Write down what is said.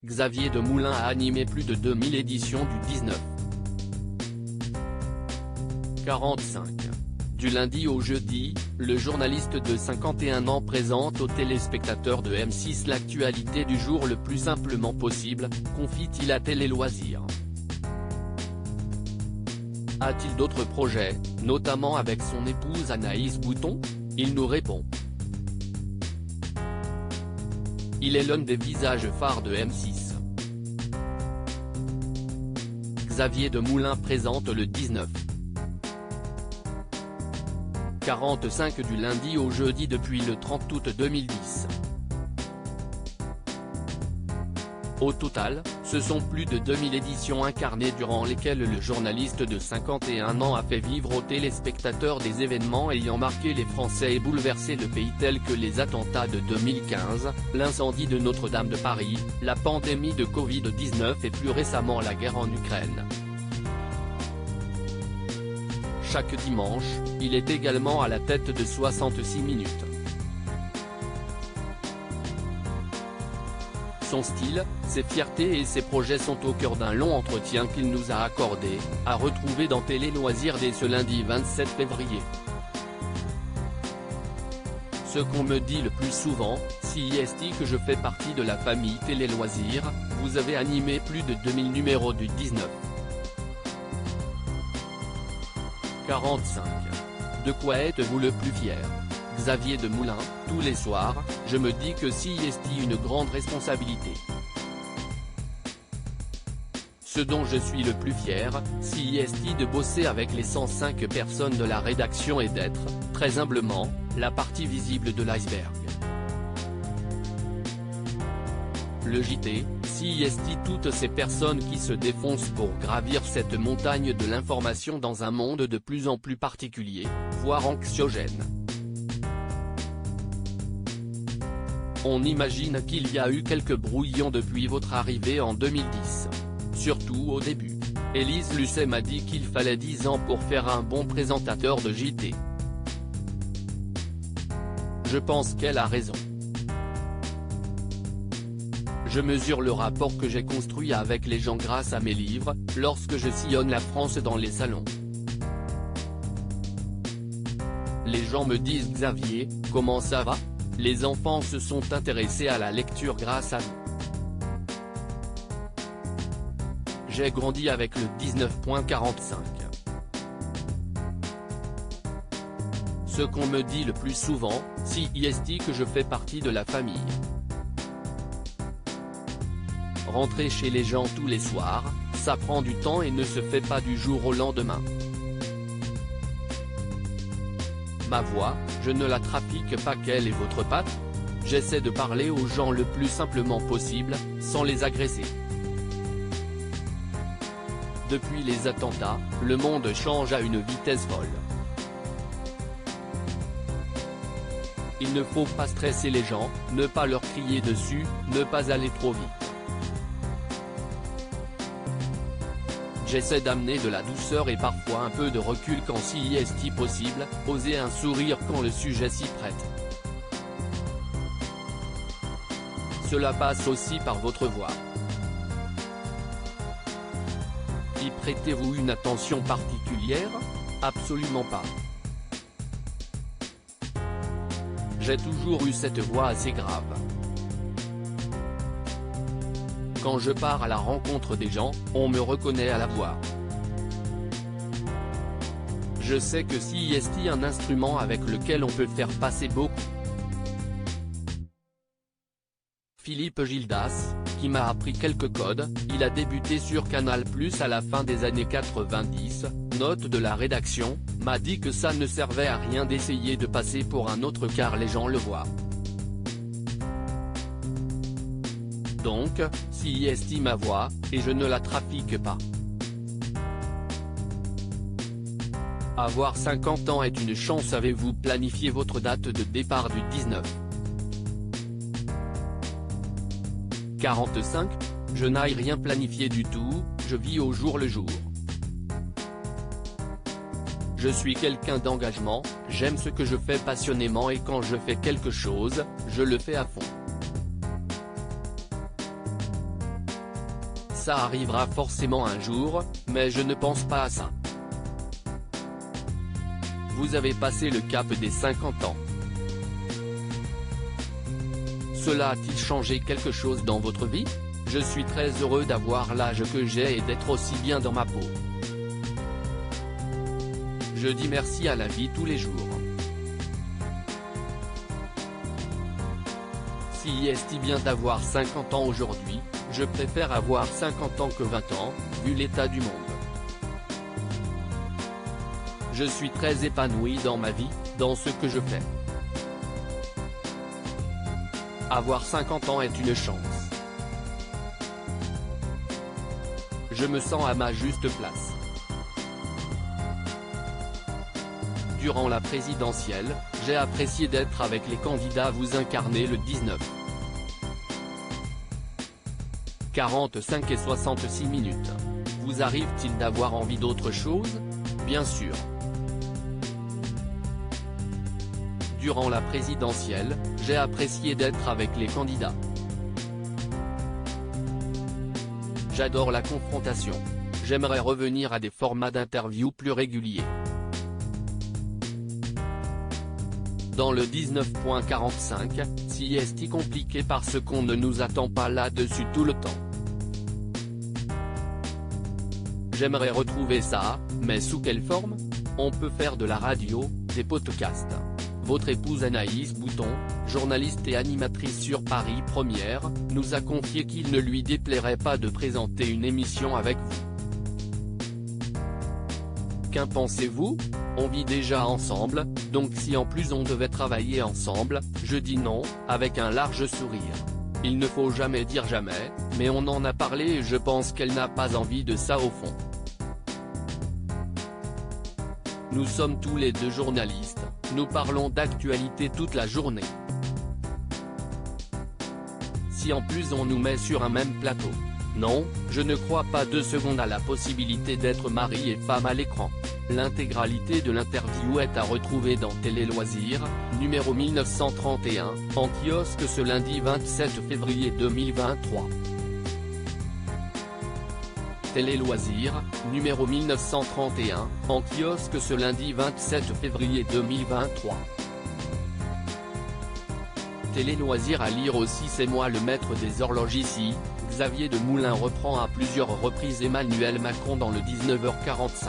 Xavier Demoulin a animé plus de 2000 éditions du 19. 45. Du lundi au jeudi, le journaliste de 51 ans présente aux téléspectateurs de M6 l'actualité du jour le plus simplement possible, confie-t-il à Télé Loisirs. A-t-il d'autres projets, notamment avec son épouse Anaïs Bouton? Il nous répond. Il est l'un des visages phares de M6. Xavier Demoulin présente le 19. 45 du lundi au jeudi depuis le 30 août 2010. Au total, ce sont plus de 2000 éditions incarnées durant lesquelles le journaliste de 51 ans a fait vivre aux téléspectateurs des événements ayant marqué les Français et bouleversé le pays tels que les attentats de 2015, l'incendie de Notre-Dame de Paris, la pandémie de Covid-19 et plus récemment la guerre en Ukraine. Chaque dimanche, il est également à la tête de 66 minutes. Son style, ses fiertés et ses projets sont au cœur d'un long entretien qu'il nous a accordé, à retrouver dans Télé Loisirs dès ce lundi 27 février. Ce qu'on me dit le plus souvent, si est que je fais partie de la famille Télé Loisirs, vous avez animé plus de 2000 numéros du 19. 45. De quoi êtes-vous le plus fier? Xavier Demoulin, tous les soirs, je me dis que si est une grande responsabilité. Ce dont je suis le plus fier, si est de bosser avec les 105 personnes de la rédaction et d'être, très humblement, la partie visible de l'iceberg. Le JT, si toutes ces personnes qui se défoncent pour gravir cette montagne de l'information dans un monde de plus en plus particulier, voire anxiogène. On imagine qu'il y a eu quelques brouillons depuis votre arrivée en 2010. Surtout au début. Élise Lucet m'a dit qu'il fallait 10 ans pour faire un bon présentateur de JT. Je pense qu'elle a raison. Je mesure le rapport que j'ai construit avec les gens grâce à mes livres, lorsque je sillonne la France dans les salons. Les gens me disent « Xavier, comment ça va ? Les enfants se sont intéressés à la lecture grâce à nous. » J'ai grandi avec le 19.45. Ce qu'on me dit le plus souvent, si est que je fais partie de la famille. Rentrer chez les gens tous les soirs, ça prend du temps et ne se fait pas du jour au lendemain. Ma voix, je ne la trafique pas. Quelle est votre patte? J'essaie de parler aux gens le plus simplement possible, sans les agresser. Depuis les attentats, le monde change à une vitesse folle. Il ne faut pas stresser les gens, ne pas leur crier dessus, ne pas aller trop vite. J'essaie d'amener de la douceur et parfois un peu de recul quand si est possible, oser un sourire quand le sujet s'y prête. Cela passe aussi par votre voix. Y prêtez-vous une attention particulière? Absolument pas. J'ai toujours eu cette voix assez grave. Quand je pars à la rencontre des gens, on me reconnaît à la voix. Je sais que si est un instrument avec lequel on peut faire passer beaucoup. Philippe Gildas, qui m'a appris quelques codes, il a débuté sur Canal+ à la fin des années 90, note de la rédaction, m'a dit que ça ne servait à rien d'essayer de passer pour un autre car les gens le voient. Donc, si est ma voix, et je ne la trafique pas. Avoir 50 ans est une chance. Avez-vous planifié votre date de départ du 19? 45. Je n'ai rien planifié du tout, je vis au jour le jour. Je suis quelqu'un d'engagement, j'aime ce que je fais passionnément et quand je fais quelque chose, je le fais à fond. Ça arrivera forcément un jour, mais je ne pense pas à ça. Vous avez passé le cap des 50 ans. Cela a-t-il changé quelque chose dans votre vie? Je suis très heureux d'avoir l'âge que j'ai et d'être aussi bien dans ma peau. Je dis merci à la vie tous les jours. Si est bien d'avoir 50 ans aujourd'hui, je préfère avoir 50 ans que 20 ans, vu l'état du monde. Je suis très épanoui dans ma vie, dans ce que je fais. Avoir 50 ans est une chance. Je me sens à ma juste place. Durant la présidentielle, j'ai apprécié d'être avec les candidats. Vous incarnez le 19, 45 et 66 minutes. Vous arrive-t-il d'avoir envie d'autre chose? Bien sûr. Durant la présidentielle, j'ai apprécié d'être avec les candidats. J'adore la confrontation. J'aimerais revenir à des formats d'interview plus réguliers. Dans le 19.45, si est compliqué parce qu'on ne nous attend pas là-dessus tout le temps. J'aimerais retrouver ça, mais sous quelle forme? On peut faire de la radio, des podcasts. Votre épouse Anaïs Bouton, journaliste et animatrice sur Paris Première, nous a confié qu'il ne lui déplairait pas de présenter une émission avec vous. Qu'en pensez-vous? On vit déjà ensemble, donc si en plus on devait travailler ensemble, je dis non, avec un large sourire. Il ne faut jamais dire jamais, mais on en a parlé et je pense qu'elle n'a pas envie de ça au fond. Nous sommes tous les deux journalistes, nous parlons d'actualité toute la journée. Si en plus on nous met sur un même plateau. Non, je ne crois pas 2 secondes à la possibilité d'être mari et femme à l'écran. L'intégralité de l'interview est à retrouver dans Télé Loisirs, numéro 1931, en kiosque ce lundi 27 février 2023. Télé Loisirs, numéro 1931, en kiosque ce lundi 27 février 2023. Télé Loisirs à lire aussi. C'est moi le maître des horloges ici. Xavier de Moulin reprend à plusieurs reprises Emmanuel Macron dans le 19h45.